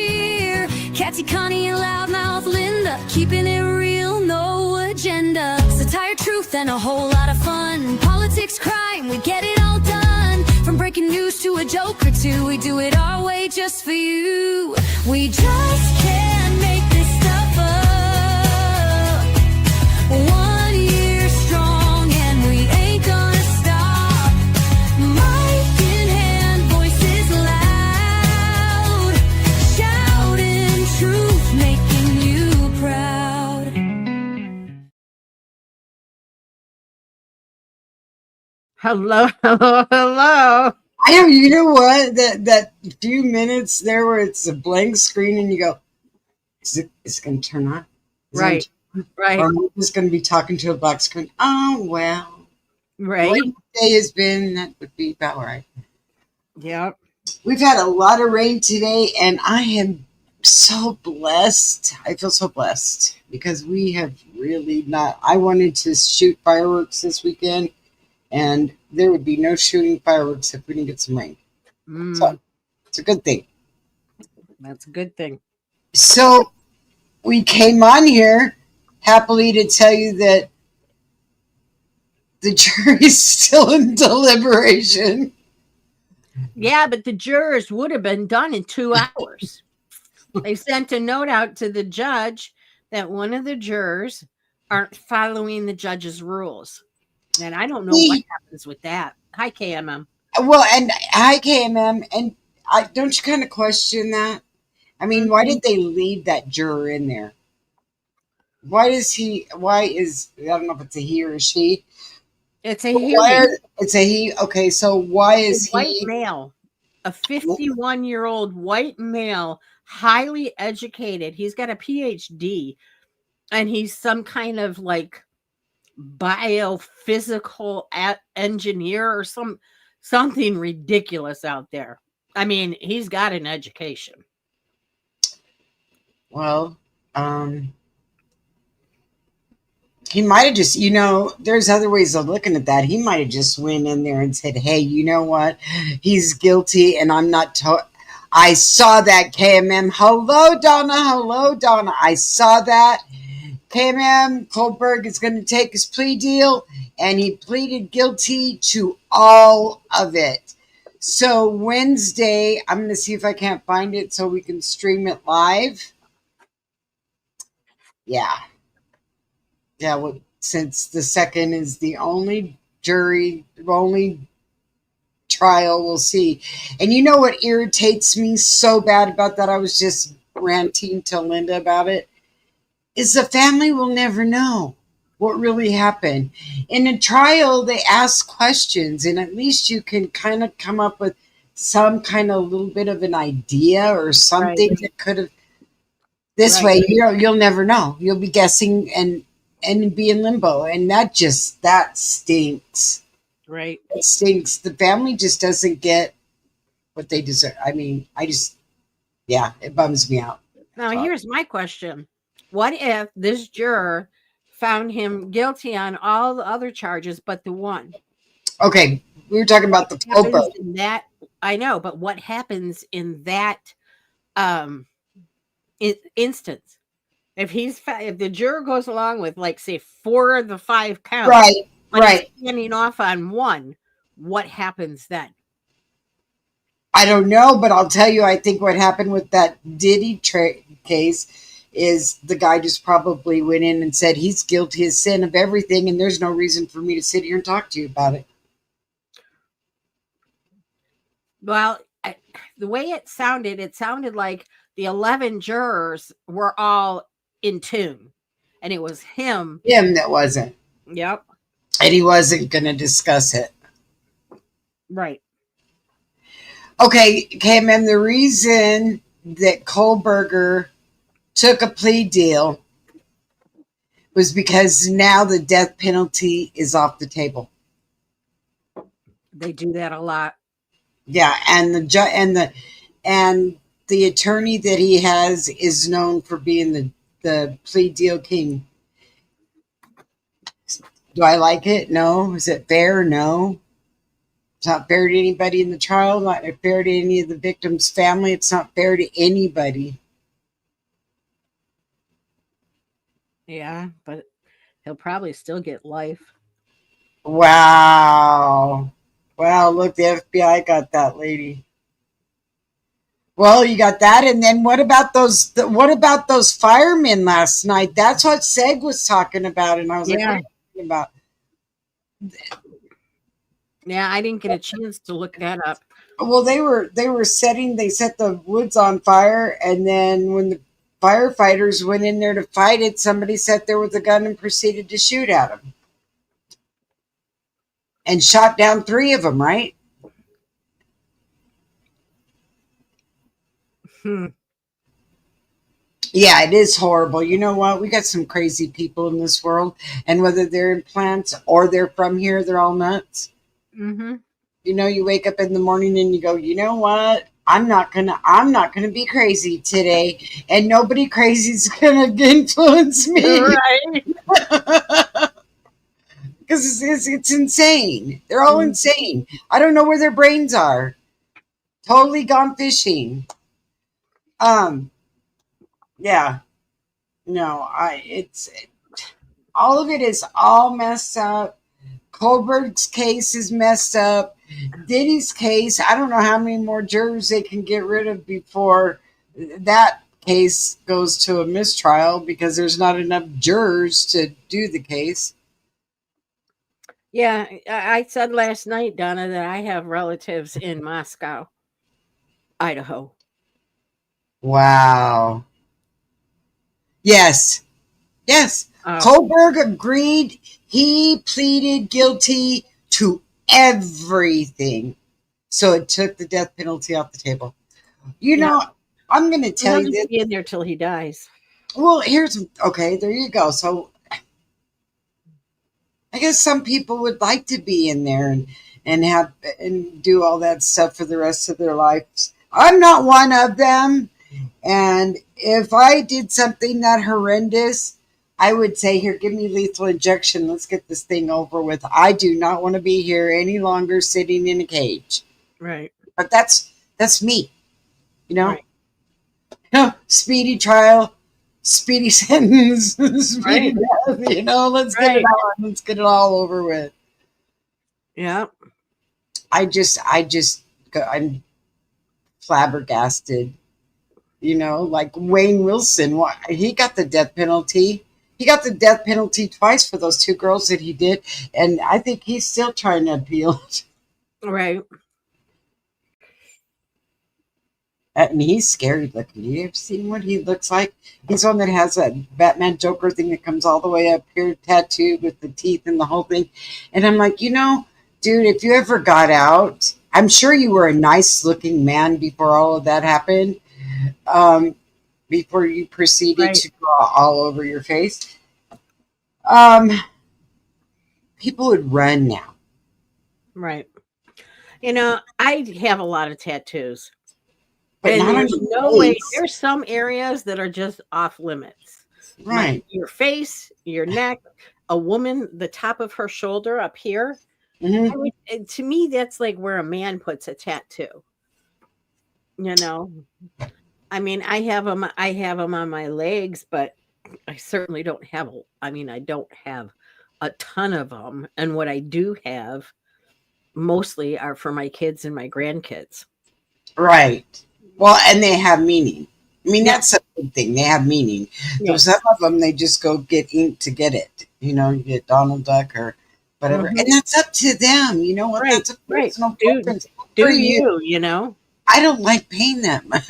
here. Katty, Konnie, and Loudmouth Linda, keeping it real, no agenda. Satire, truth, and a whole lot of fun. Politics, crime, we get it all done. From breaking news to a joke or two, we do it our way just for you. We just can't make this stuff up. 1 year strong and we ain't gonna stop. Mic in hand, voices loud, shouting truth, making you proud. Hello, hello, hello. I know, you know what? That few minutes there where it's a blank screen and you go, is it going to turn on? Right. Or am I just going to be talking to a black screen? Oh, well. Right. The way the day has been, that would be about right. Yeah. We've had a lot of rain today, and I am so blessed. I feel so blessed because we have really not. I wanted to shoot fireworks this weekend, and there would be no shooting fireworks if we didn't get some rain. So it's a good thing. That's a good thing. So we came on here happily to tell you that the jury's still in deliberation. Yeah, but the jurors would have been done in 2 hours. They sent a note out to the judge that one of the jurors aren't following the judge's rules. And I don't know what happens with that. Hi, KMM. Well, and hi, KMM. And don't you kind of question that? I mean, why did they leave that juror in there? I don't know if it's a he or a she. It's a he. It's a he. Okay, so why is white male, a 51-year-old white male, highly educated. He's got a PhD, and he's some kind of like biophysical engineer or something ridiculous out there. I mean, he's got an education. Well, he might have just, there's other ways of looking at that. He might have just went in there and said, hey, you know what? He's guilty and I'm not I saw that, KMM. Hello, Donna. I saw that. KMM, Kohlberg is going to take his plea deal, and he pleaded guilty to all of it. So Wednesday, I'm going to see if I can't find it so we can stream it live. Yeah. Yeah, well, since the second is the only trial we'll see. And you know what irritates me so bad about that? I was just ranting to Linda about it. Is the family will never know what really happened. In a trial, they ask questions, and at least you can kind of come up with some kind of little bit of an idea or something that could have. This way, you'll never know. You'll be guessing and be in limbo, and that stinks. Right. It stinks. The family just doesn't get what they deserve. I mean, it bums me out. Now, here's my question. What if this juror found him guilty on all the other charges but the one? Okay, we were talking about the Kohlberg. That I know, but what happens in that instance? If the juror goes along with, like, say, 4 of the 5 counts, right, standing off on one, what happens then? I don't know, but I'll tell you, I think what happened with that Diddy case is the guy just probably went in and said he's guilty as sin of everything, and there's no reason for me to sit here and talk to you about it. Well, the way it sounded like the 11 jurors were all in tune, and it was him that wasn't. Yep. And he wasn't going to discuss it. Right. Okay, KMM, the reason that Kohlberger took a plea deal was because now the death penalty is off the table. They do that a lot. Yeah, and the attorney that he has is known for being the plea deal king. Do I like it? No. Is it fair? No. It's not fair to anybody in the trial, not fair to any of the victim's family. It's not fair to anybody. Yeah, but he'll probably still get life. Wow. Wow, look, the FBI got that lady. Well, you got that, and then what about those? What about those firemen last night? That's what Seg was talking about, and I was like, "What are Yeah. you talking about?" Yeah, I didn't get a chance to look that up. Well, they set the woods on fire, and then when the firefighters went in there to fight it, somebody sat there with a gun and proceeded to shoot at them, and shot down 3 of them. Right? Hmm. Yeah, it is horrible. You know what? We got some crazy people in this world, and whether they're in plants or they're from here, they're all nuts. Mm-hmm. You know, you wake up in the morning and you go, you know what? I'm not gonna be crazy today, and nobody crazy's gonna influence me Right. because it's insane. They're all Mhm. insane. I don't know where their brains are. Totally gone fishing. Yeah, no, it's all of it is all messed up. Colbert's case is messed up. Diddy's case, I don't know how many more jurors they can get rid of before that case goes to a mistrial because there's not enough jurors to do the case. Yeah, I said last night, Donna, that I have relatives in Moscow, Idaho. Wow. Yes. Yes. Oh, Kohlberg agreed. He pleaded guilty to everything. So it took the death penalty off the table. You yeah. know, I'm going to tell He'll you this. just be in there till he dies. Well, okay, there you go. So I guess some people would like to be in there and have and do all that stuff for the rest of their lives. I'm not one of them. And if I did something that horrendous, I would say, here, give me lethal injection. Let's get this thing over with. I do not want to be here any longer sitting in a cage. Right. But that's me. You know? Right. Speedy trial, speedy sentence, speedy Right. death, let's get it Right. on. Let's get it all over with. Yeah. I'm flabbergasted. Like Wayne Wilson, he got the death penalty. He got the death penalty twice for those 2 girls that he did, and I think he's still trying to appeal. Right. And he's scary looking. You ever seen what he looks like? He's one that has that Batman Joker thing that comes all the way up here, tattooed with the teeth and the whole thing. And I'm like, dude, if you ever got out, I'm sure you were a nice looking man before all of that happened. Before you proceeded Right. to draw all over your face. People would run now. Right. I have a lot of tattoos. But And not on there's your no way. face. There's some areas that are just off limits. Right. Your face, your neck, a woman, the top of her shoulder up here. Mhm. To me, that's like where a man puts a tattoo. I mean, I have them. I have them on my legs, but I certainly don't have. I don't have a ton of them. And what I do have, mostly, are for my kids and my grandkids. Right. Well, and they have meaning. I mean, Yeah. that's a good thing. They have meaning. Yeah. There's some of them, they just go get ink to get it. You get Donald Duck or whatever. Mhm. And that's up to them. You know what? Right, That's a right. personal Do- preference. Do For you. you? I don't like pain that much.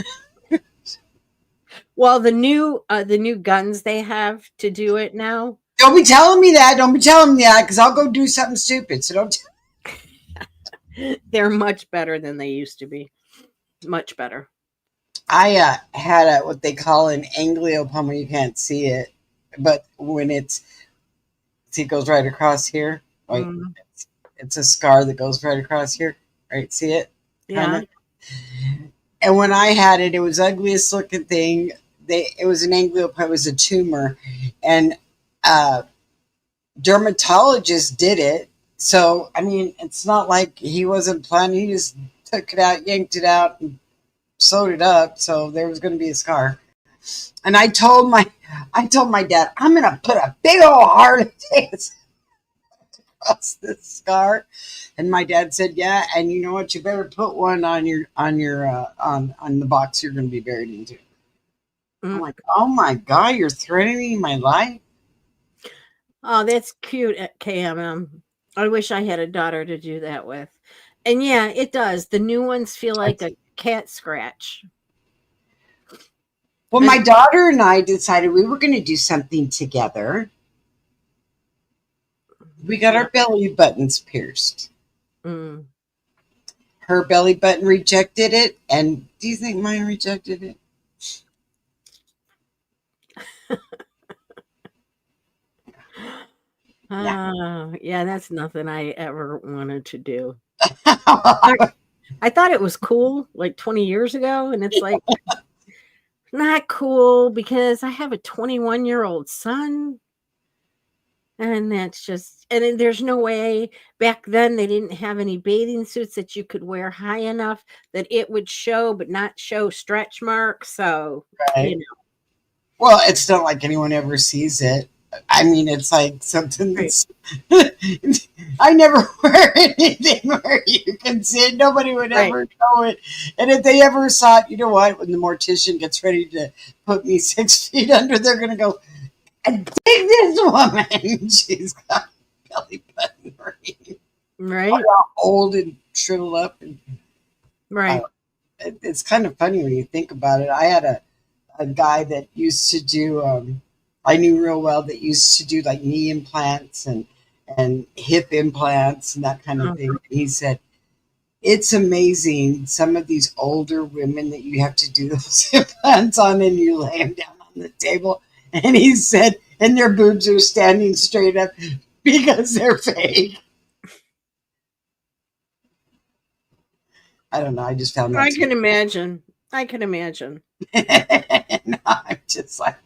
Well, the new guns they have to do it now. Don't be telling me that. Don't be telling me that because I'll go do something stupid. So don't. They're much better than they used to be. Much better. I had what they call an angiopoma. You can't see it, but when it goes right across here. Wait, Mm, it's a scar that goes right across here. Right, see it? yeah. Kinda. And when I had it, it was the ugliest looking thing. It was an angiopoma. It was a tumor, and dermatologist did it. So, I mean, it's not like he wasn't planning. He just took it out, yanked it out, and sewed it up. So there was going to be a scar. And I told my dad, I'm going to put a big old heart attack across this scar. And my dad said, yeah. And you know what? You better put one on on the box you're going to be buried into. I'm like, oh my God, you're threatening my life. Oh, that's cute at KMM. I wish I had a daughter to do that with. And yeah, it does. The new ones feel like a cat scratch. Well, my daughter and I decided we were going to do something together. We got our belly buttons pierced. Mm. Her belly button rejected it. And do you think mine rejected it? Yeah, that's nothing I ever wanted to do. I thought it was cool like 20 years ago, and it's like not cool because I have a 21-year-old son. And that's just, and there's no way back then they didn't have any bathing suits that you could wear high enough that it would show, but not show stretch marks. So, Right. you know. Well, it's not like anyone ever sees it. I mean, it's like something that's. I never wear anything where you can see it. Nobody would ever know it. And if they ever saw it, you know what? When the mortician gets ready to put me 6 feet under, they're going to go, I dig this woman. She's got a belly button ring. Right. Old and shriveled up. And, right. It's kind of funny when you think about it. I had a guy that used to do, I knew real well, that used to do like knee implants and hip implants and that kind of thing. And he said, it's amazing some of these older women that you have to do those implants on and you lay them down on the table. And he said, and their boobs are standing straight up because they're fake. I don't know. I just found that. I can imagine. And I'm just like.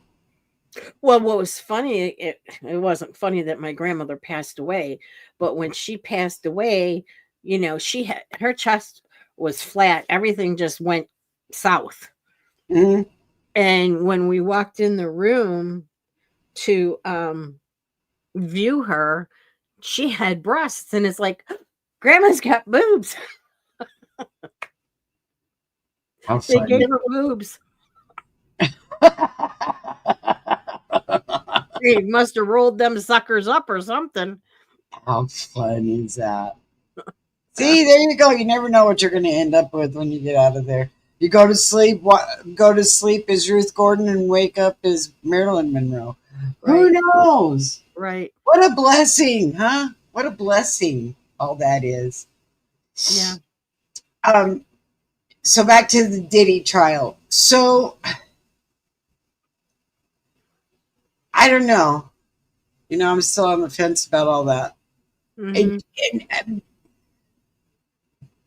Well, what was funny, it wasn't funny that my grandmother passed away, but when she passed away, you know, she had her chest was flat. Everything just went south. Mm-hmm. And when we walked in the room to view her, she had breasts, and it's like, Grandma's got boobs. They gave her boobs. They must have rolled them suckers up or something. How funny is that? See, there you go. You never know what you're going to end up with when you get out of there. You go to sleep as Ruth Gordon and wake up as Marilyn Monroe. Right. Who knows? Right. What a blessing, huh? What a blessing all that is. Yeah. So back to the Diddy trial. So I don't know. You know, I'm still on the fence about all that. Mm-hmm. And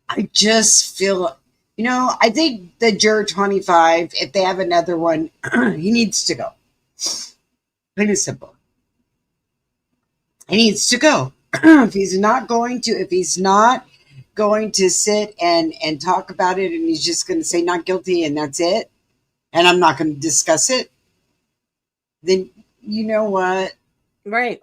I just feel, you know, I think the juror 25, if they have another one, he needs to go. Plain and simple. He needs to go. If he's not going to sit and talk about it, and he's just going to say not guilty and that's it, and I'm not going to discuss it, then you know what? Right.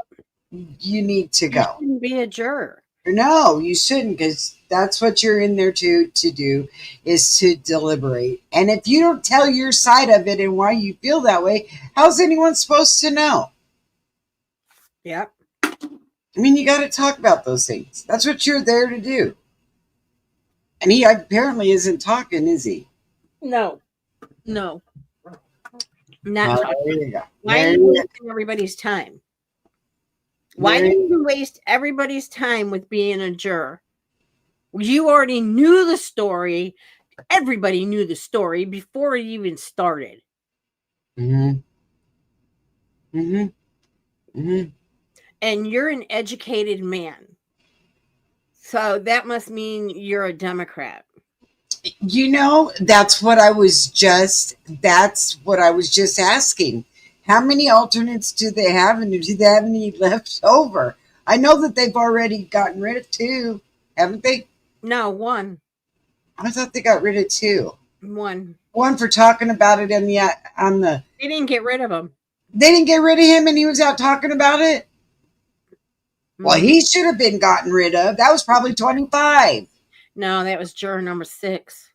You need to go. You shouldn't be a juror. No, you shouldn't, because that's what you're in there to do, is to deliberate. And if you don't tell your side of it and why you feel that way, how's anyone supposed to know? Yep. I mean, you got to talk about those things. That's what you're there to do. And he apparently isn't talking, is he? No. Not talking. There you go. Why are you wasting everybody's time? Why did you waste everybody's time with being a juror? You already knew the story. Everybody knew the story before it even started. Mm-hmm. Mm-hmm. Mm-hmm. And you're an educated man. So that must mean you're a Democrat. You know, that's what I was just asking. How many alternates do they have, and do they have any left over? I know that they've already gotten rid of 2, haven't they? No, one. I thought they got rid of 2. One. One for talking about it on the. They didn't get rid of him. They didn't get rid of him, and he was out talking about it. Well, he should have been gotten rid of. That was probably 25. No, that was juror number 6.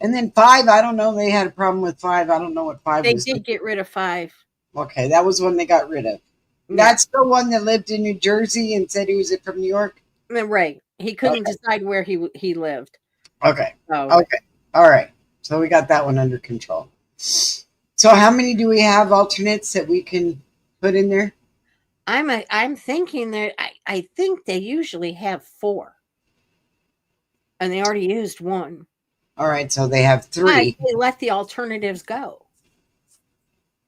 And then 5, I don't know. They had a problem with 5. I don't know what 5 They was. did get rid of 5. Okay, that was one they got rid of. Yeah. That's the one that lived in New Jersey and said he was from New York? Right. He couldn't decide where he lived. Okay. Oh. Okay. All right. So we got that one under control. So how many do we have alternates that we can put in there? I'm thinking that I think they usually have 4. And they already used 1. All right, so they have 3. They let the alternatives go.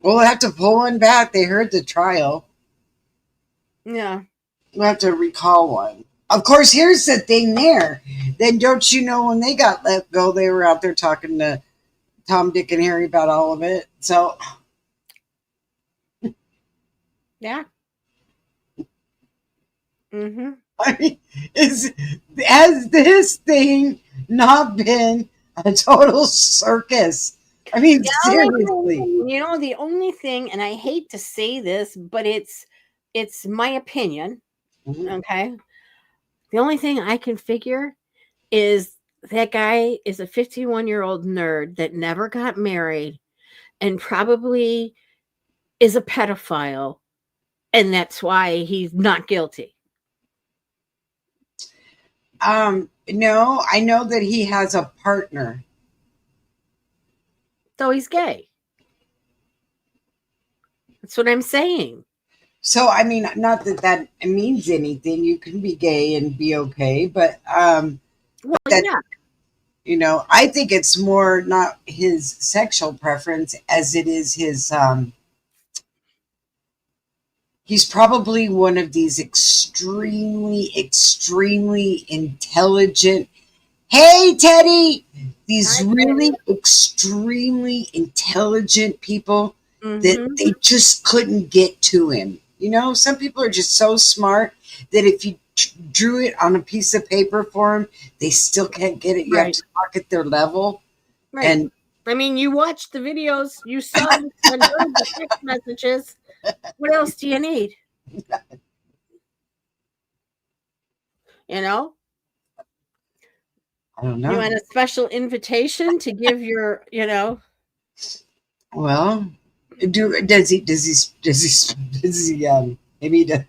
We'll have to pull one back. They heard the trial. Yeah. We'll have to recall one. Of course, here's the thing there. Then don't you know when they got let go, they were out there talking to Tom, Dick, and Harry about all of it. So, Yeah. Mm-hmm. I mean, has this thing not been a total circus? I mean, seriously. You know, the only thing, and I hate to say this, but it's my opinion. Mhm. Okay. The only thing I can figure is that guy is a 51-year-old nerd that never got married and probably is a pedophile. And that's why he's not guilty. No, I know that he has a partner. So he's gay. That's what I'm saying. So, I mean, not that that means anything. You can be gay and be okay, but Well, that, yeah. you know, I think it's more not his sexual preference as it is his. He's probably one of these extremely intelligent. Hey, Teddy! These really extremely intelligent people that they just couldn't get to him. You know, some people are just so smart that if you drew it on a piece of paper for them, they still can't get it. You have to talk at their level. Right. And I mean, you watched the videos, you saw and heard the text messages. What else do you need? You know? I don't know. You want a special invitation to give your, you know? Well, does he maybe he does.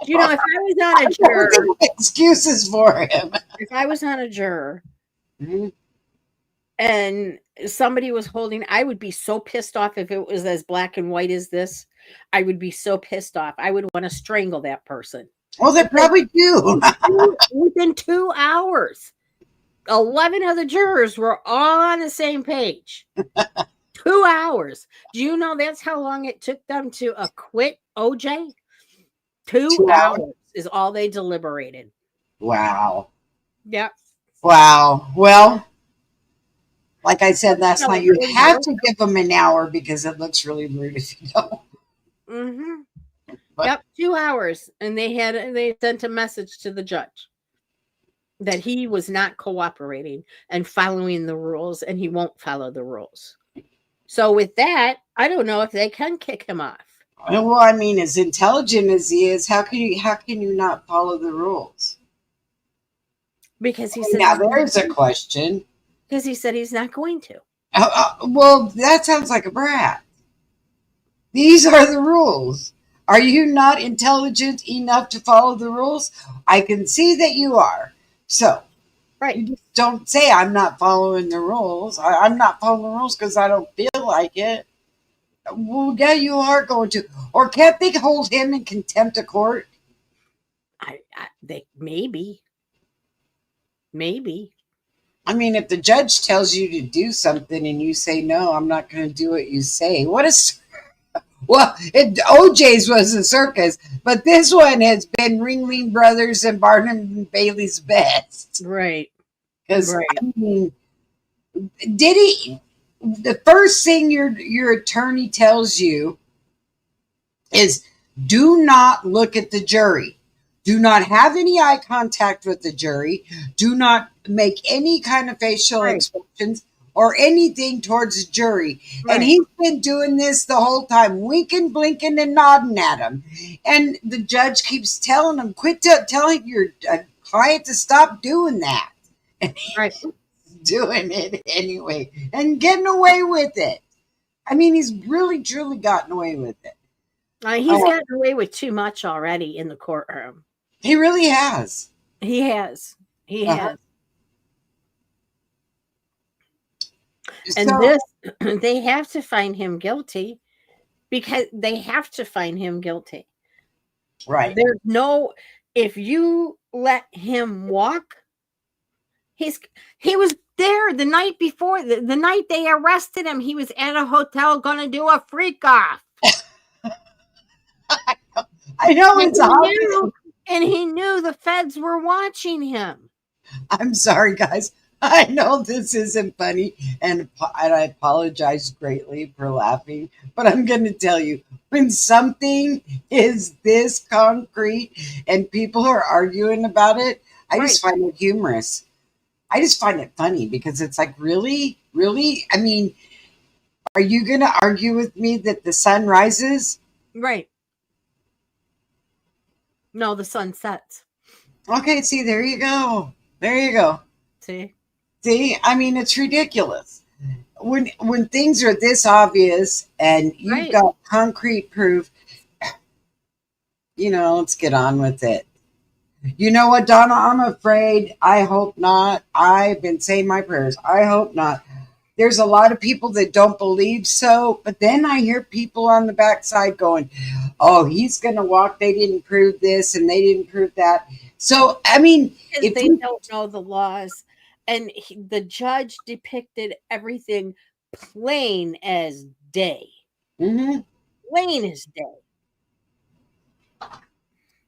You know, if I was on a juror, excuses for him. If I was on a juror and somebody was holding, I would be so pissed off if it was as black and white as this. I would be so pissed off. I would want to strangle that person. Well, they probably do. Within 2 hours, 11 of the jurors were all on the same page. 2 hours. Do you know that's how long it took them to acquit OJ? 2 hours is all they deliberated. Wow. Yep. Wow. Well, like I said last night, you have to give them an hour because it looks really rude if you don't. Yep, 2 hours, and they sent a message to the judge that he was not cooperating and following the rules, and he won't follow the rules. So with that, I don't know if they can kick him off. Well, I mean, as intelligent as he is, how can you not follow the rules? Because he said now there's a question. Because he said he's not going to. Well, that sounds like a brat. These are the rules. Are you not intelligent enough to follow the rules? I can see that you are. So, you just don't say I'm not following the rules. I'm not following the rules because I don't feel like it. Well, yeah, you are going to. Or can't they hold him in contempt of court? They maybe. I mean, if the judge tells you to do something and you say, no, I'm not going to do what you say. Well, OJ's was a circus, but this one has been Ringling Brothers and Barnum and Bailey's best. Right. Because, I mean, the first thing your attorney tells you is Do not look at the jury. Do not have any eye contact with the jury. Do not make any kind of facial Right. expressions or anything towards the jury. And Right. he's been doing this the whole time, winking, blinking, and nodding at him. And the judge keeps telling him, quit telling your client to stop doing that. And he's Right. doing it anyway and getting away with it. I mean, he's really, truly gotten away with it. He's gotten away with too much already in the courtroom. He really has. He has. He Uh-huh. has. And So, this, they have to find him guilty because they have to find him guilty. right. There's no, if you let him walk, he was there the night before, the night they arrested him. He was at a hotel going to do a freak off. I know it's obvious. And he knew the feds were watching him. I'm sorry, guys. I know this isn't funny, and I apologize greatly for laughing, but I'm going to tell you, when something is this concrete and people are arguing about it, I just find it humorous. I just find it funny because it's like, really? Really? I mean, are you going to argue with me that the sun rises? Right. No, the sun sets. Okay, see, there you go. There you go. See, I mean, it's ridiculous. When things are this obvious and you've got concrete proof, let's get on with it. You know what, Donna? I'm afraid. I hope not. I've been saying my prayers. I hope not. There's a lot of people that don't believe so, but then I hear people on the backside going, oh, he's going to walk. They didn't prove this and they didn't prove that. So, I mean, if they don't know the laws, and the judge depicted everything plain as day. Mm-hmm. Plain as day.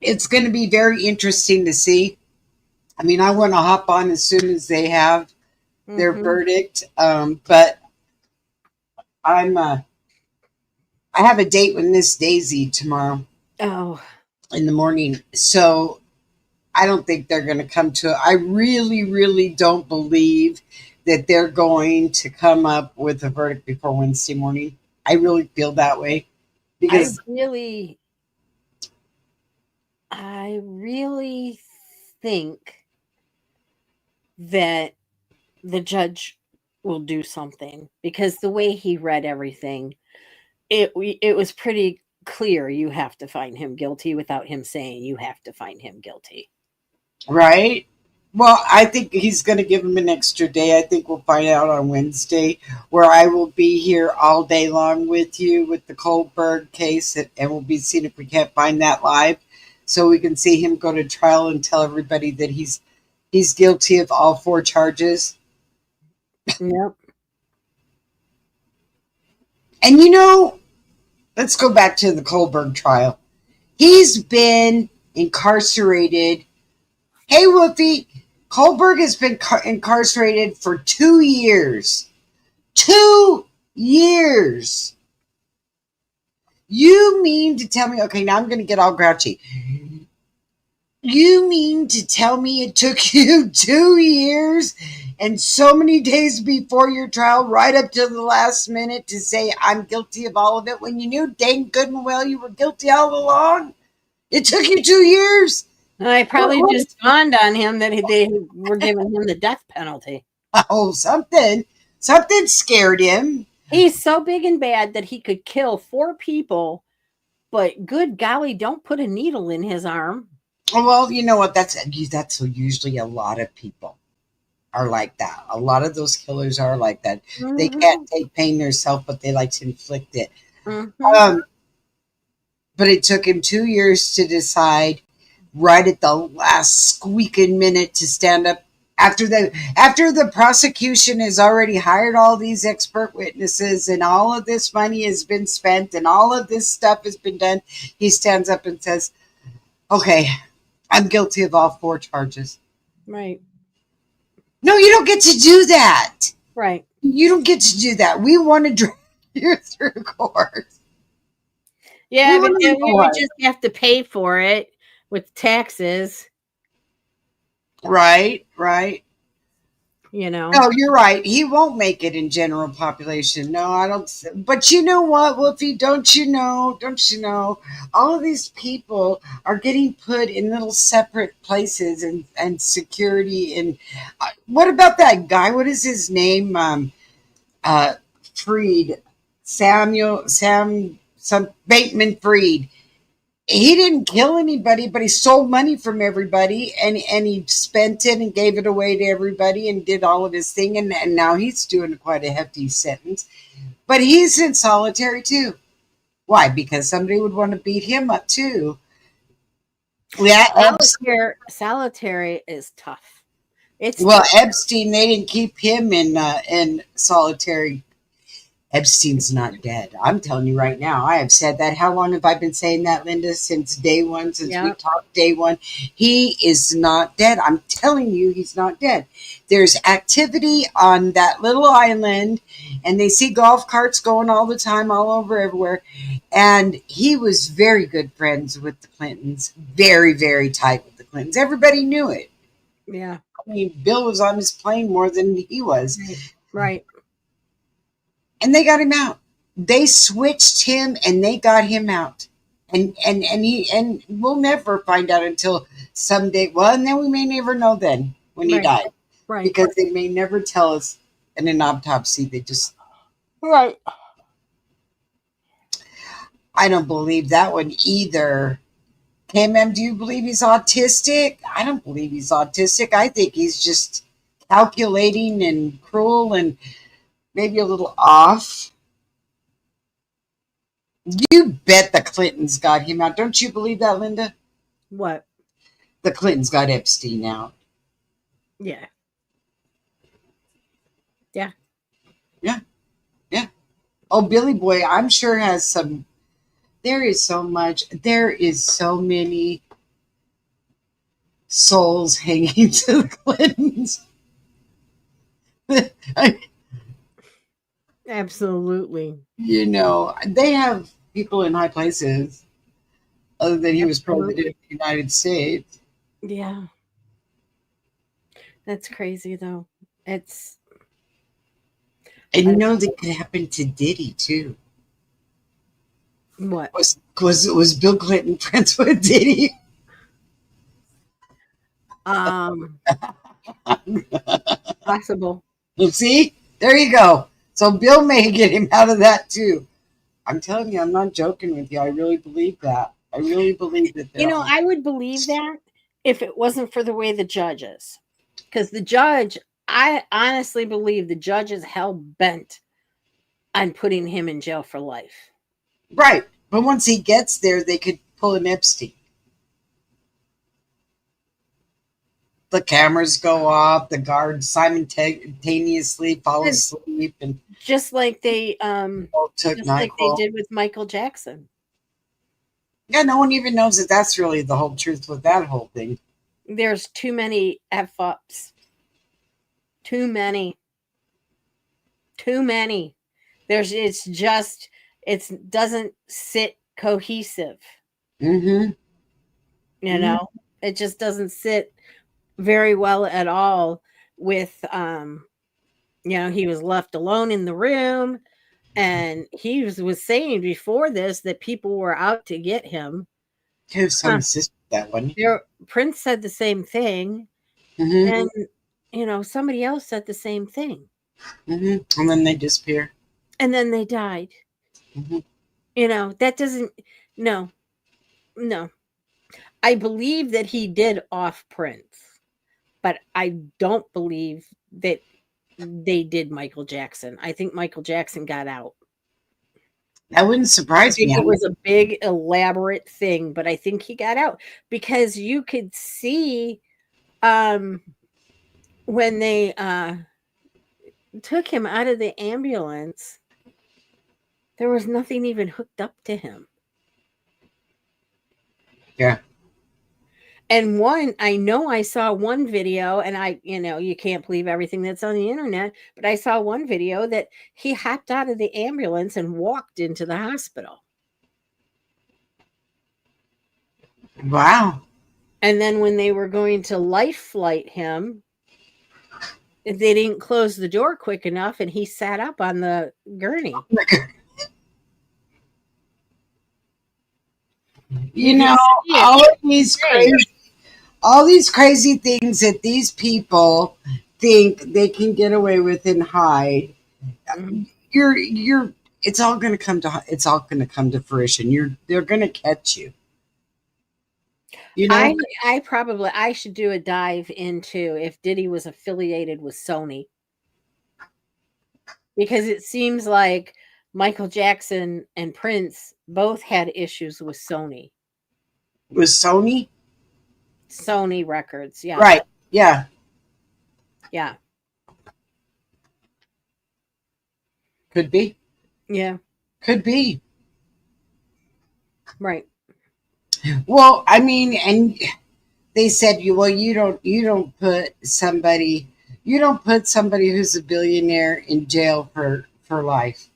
It's going to be very interesting to see. I mean, I want to hop on as soon as they have their verdict. But I have a date with Miss Daisy tomorrow. Oh. In the morning. So I don't think they're going to come to it. I really, really don't believe that they're going to come up with a verdict before Wednesday morning. I really feel that way. Because I really think that the judge will do something, because the way he read everything, it was pretty clear you have to find him guilty without him saying you have to find him guilty. Right? Well, I think he's going to give him an extra day. I think we'll find out on Wednesday, where I will be here all day long with you with the Kohlberg case, and we'll be seeing if we can't find that live so we can see him go to trial and tell everybody that he's guilty of all 4 charges. Yep. And let's go back to the Kohlberg trial. He's been incarcerated. Hey, Wolfie, Kohlberg has been incarcerated for 2 years. 2 years. You mean to tell me, okay, now I'm going to get all grouchy. You mean to tell me it took you 2 years and so many days before your trial, right up to the last minute, to say I'm guilty of all of it when you knew dang good and well you were guilty all along? It took you 2 years? I probably just dawned on him that they were giving him the death penalty. Oh, something scared him. He's so big and bad that he could kill 4 people, but good golly, don't put a needle in his arm. Well, you know what? That's usually a lot of people are like that. A lot of those killers are like that. Mm-hmm. They can't take pain themselves, but they like to inflict it. Mm-hmm. But it took him 2 years to decide, right at the last squeaking minute, to stand up after the prosecution has already hired all these expert witnesses and all of this money has been spent and all of this stuff has been done. He stands up and says, okay, I'm guilty of all 4 charges. Right. No, you don't get to do that. Right. You don't get to do that. We want to drag you through court. Yeah, Who but then wouldn't we know would it? just have to pay for it with taxes, Right, right. you know. No, you're right. He won't make it in general population. No, I don't. But you know what, Wolfie? Don't you know? Don't you know? All of these people are getting put in little separate places and security. And what about that guy? What is his name? Uh, Freed, some Bateman Freed. He didn't kill anybody, but he stole money from everybody, and he spent it and gave it away to everybody and did all of his thing, and now he's doing quite a hefty sentence. But he's in solitary too. Why? Because somebody would want to beat him up too. Yeah, Solitary is tough. It's well, tough. Epstein, they didn't keep him in solitary. Epstein's not dead. I'm telling you right now. I have said that. How long have I been saying that, Linda? Since day one, since we Yeah. talked day one. He is not dead. I'm telling you, he's not dead. There's activity on that little island, and they see golf carts going all the time, all over everywhere. And he was very good friends with the Clintons. Very, very tight with the Clintons. Everybody knew it. Yeah. I mean, Bill was on his plane more than he was. Right. And they got him out. They switched him and they got him out. And we'll never find out until someday. Well, and then we may never know then when he Right. died. Right. Because they may never tell us in an autopsy. They just Right. I don't believe that one either. KMM, do you believe he's autistic? I don't believe he's autistic. I think he's just calculating and cruel and maybe a little off. You bet the Clintons got him out. Don't you believe that, Linda? What? The Clintons got Epstein out. Yeah. Yeah. Yeah. Yeah. Oh, Billy Boy, I'm sure has some. There is so much. There is so many souls hanging to the Clintons. Absolutely. You know, they have people in high places other than he was president Absolutely. of the United States. Yeah. That's crazy though. It's And I you don't know that could happen to Diddy too. what? Was Bill Clinton friends with Diddy? Um Possible. You see? There you go. So Bill may get him out of that too. I'm telling you, I'm not joking with you. I really believe that. I really believe that You they're know, all. I would believe that if it wasn't for the way the judge is. Because the judge, I honestly believe the judge is hell bent on putting him in jail for life. Right. But once he gets there, they could pull an Epstein. The cameras go off, the guards simultaneously fall And asleep and just like they both took just like they NyQuil. did with Michael Jackson. Yeah, no one even knows that that's really the whole truth with that whole thing. There's too many F ups. Too many. Too many. It's just it doesn't sit cohesive, Mm-hmm. you know. It just doesn't sit very well at all with he was left alone in the room, and he was saying before this that people were out to get him. Could have some Huh. assist with that one. Prince said the same thing, Mm-hmm. and somebody else said the same thing, Mm-hmm. And then they disappear. and then they died. Mm-hmm. That doesn't. No, no. I believe that he did off Prince, but I don't believe that they did Michael Jackson. I think Michael Jackson got out. That wouldn't I surprise think me. it was a big elaborate thing, but I think he got out because you could see when they took him out of the ambulance, there was nothing even hooked up to him. Yeah. And I know I saw one video, and you can't believe everything that's on the internet, but I saw one video that he hopped out of the ambulance and walked into the hospital. Wow. And then when they were going to life flight him, they didn't close the door quick enough and he sat up on the gurney. You You can know, see it. all of these crazy things that these people think they can get away with and hide. Mhm. You're it's all going to come to fruition. They're going to catch you. You know? I should do a dive into if Diddy was affiliated with Sony, because it seems like Michael Jackson and Prince both had issues with Sony. With Sony? Sony Records, yeah. Right. Yeah. Yeah. Could be. Yeah. Could be. Right. Well, I mean, and they said you don't put somebody who's a billionaire in jail for life.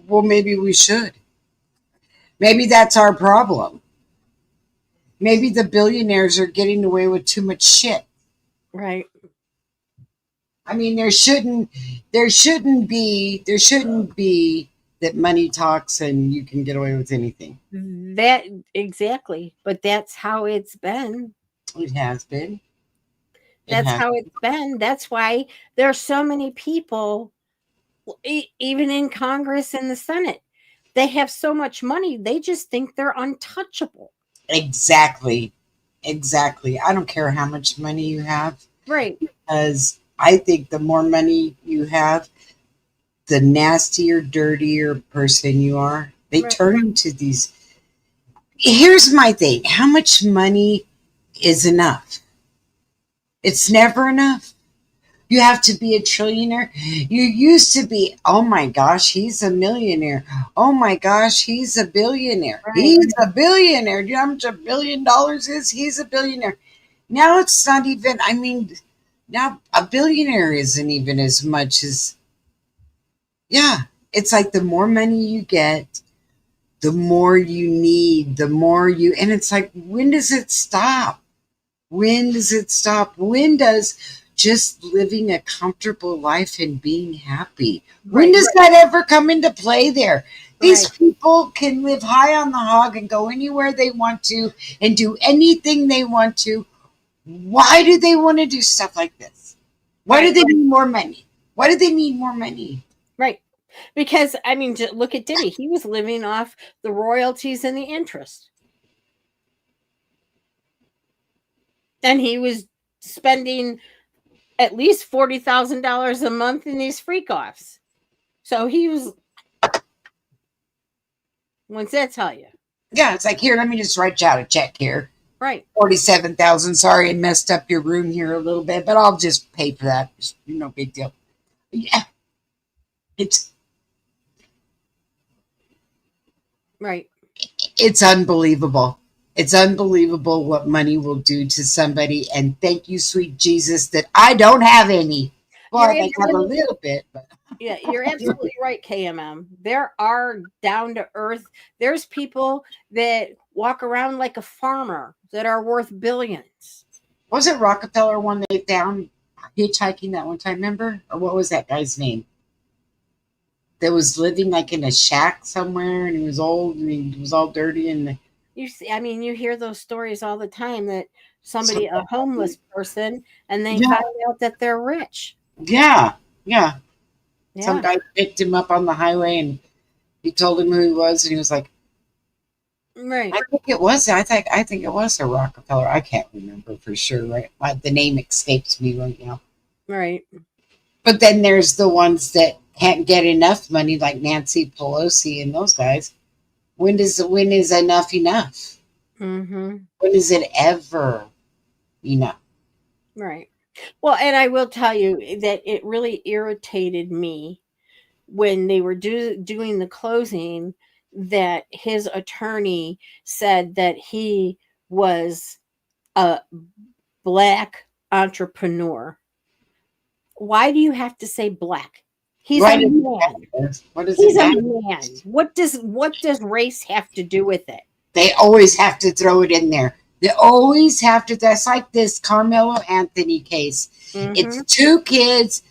Well, maybe we should. Maybe that's our problem. Maybe the billionaires are getting away with too much shit. Right. I mean, there shouldn't be that money talks and you can get away with anything. That exactly. But that's how it's been. It has been. It That's has. how it's been. That's why there are so many people, even in Congress and the Senate. They have so much money, they just think they're untouchable. Exactly. Exactly. I don't care how much money you have, Right. because I think the more money you have, the nastier, dirtier person you are. They Right. turn into these. Here's my thing: how much money is enough? It's never enough. You have to be a trillionaire. You used to be, oh my gosh, he's a millionaire. Oh my gosh, he's a billionaire. Right. He's a billionaire. Do you know how much $1 billion is? He's a billionaire. Now it's not even, I mean, now a billionaire isn't even as much as, yeah, it's like the more money you get, the more you need, and it's like, when does it stop? When does it stop? When does just living a comfortable life and being happy, when Right. does that ever come into play there? These Right. people can live high on the hog and go anywhere they want to and do anything they want to. Why do they want to do stuff like this? Why do Right. they need more money? Why do they need more money? Right. Because I mean, look at Diddy. He was living off the royalties and the interest. And he was spending at least $40,000 a month in these freak offs. So he was, what's that tell you? Yeah, it's like, here, let me just write you out a check here. Right. 47,000. Sorry, I messed up your room here a little bit, but I'll just pay for that. It's no big deal. Yeah. It's Right. it's unbelievable. It's unbelievable what money will do to somebody. And thank you, sweet Jesus, that I don't have any. Well, You're I have a little bit, but Yeah, you're absolutely right, KMM. There are down to earth. There's people that walk around like a farmer that are worth billions. was it Rockefeller one they found hitchhiking that one time? Remember, or what was that guy's name? That was living like in a shack somewhere, and he was old, and he was all dirty, and You see, I mean, you hear those stories all the time that somebody, a homeless person, and they yeah, find out that they're rich. yeah, yeah. Some Yeah, guy picked him up on the highway, and he told him who he was, and he was like, right, I think it was a Rockefeller. I can't remember for sure. Right, the name escapes me right now. right, But then there's the ones that can't get enough money, like Nancy Pelosi and those guys. When is enough enough? mm-hmm, When is it ever enough? right. Well, and I will tell you that it really irritated me when they were doing the closing that his attorney said that he was a black entrepreneur. Why do you have to say black? He's Why a does it man. matter? What does it He's a matter? man. What does race have to do with it? They always have to throw it in there. They always have to. That's like this Carmelo Anthony case. It's two kids,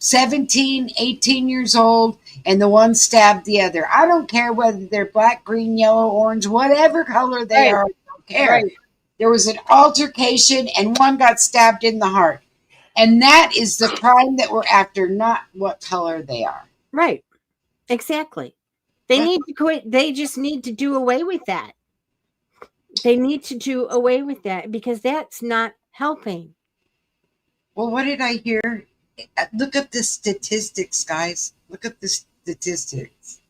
17, 18 years old, and the one stabbed the other. I don't care whether they're black, green, yellow, orange, whatever color they are. I don't care. Right. There was an altercation, and one got stabbed in the heart. And that is the crime that we're after, not what color they are. Right. Exactly. They need to quit. They just need to do away with that. They need to do away with that because that's not helping. Well, what did I hear? Look up the statistics, guys. Look up the statistics.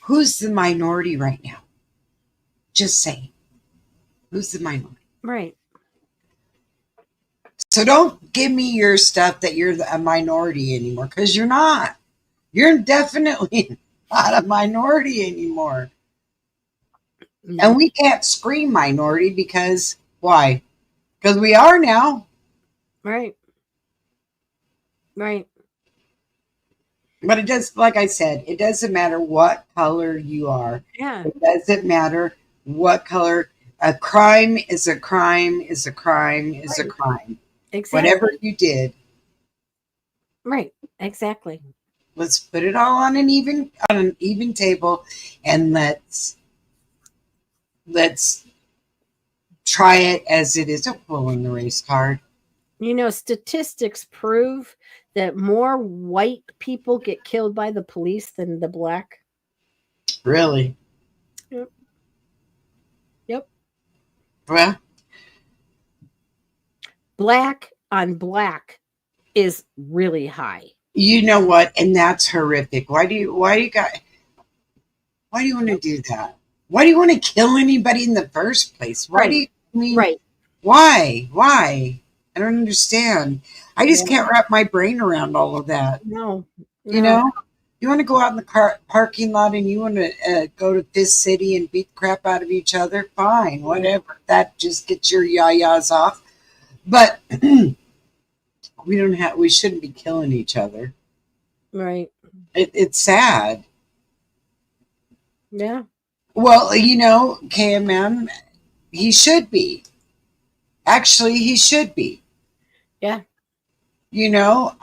Who's the minority right now? Just say. Who's the minority? Right. So don't give me your stuff that you're a minority anymore, because you're not. You're definitely not a minority anymore. No. And we can't scream minority because why? Because we are now. Right. Right. But it does, like I said, it doesn't matter what color you are. Yeah. It doesn't matter what color. A crime is a crime is a crime is a crime. Exactly. Whatever you did. Right. Exactly. Let's put it all on an even table, and let's try it as it is. Don't pull in the race card. You know, statistics prove that more white people get killed by the police than the black. Really? Yep. Yep. Well, Black on black is really high. you know what? And that's horrific. Why do you want to do that? Why do you want to kill anybody in the first place? Why Right. do you mean? Right. Why? I don't understand. I just can't wrap my brain around all of that. No. You know, you want to go out in the parking lot and you want to go to Fist City and beat the crap out of each other. Fine, whatever. That just gets your yayas off. But we shouldn't be killing each other. Right. It's sad. Yeah. Well, you know, KMM, he should be. Actually, he should be. Yeah. You know,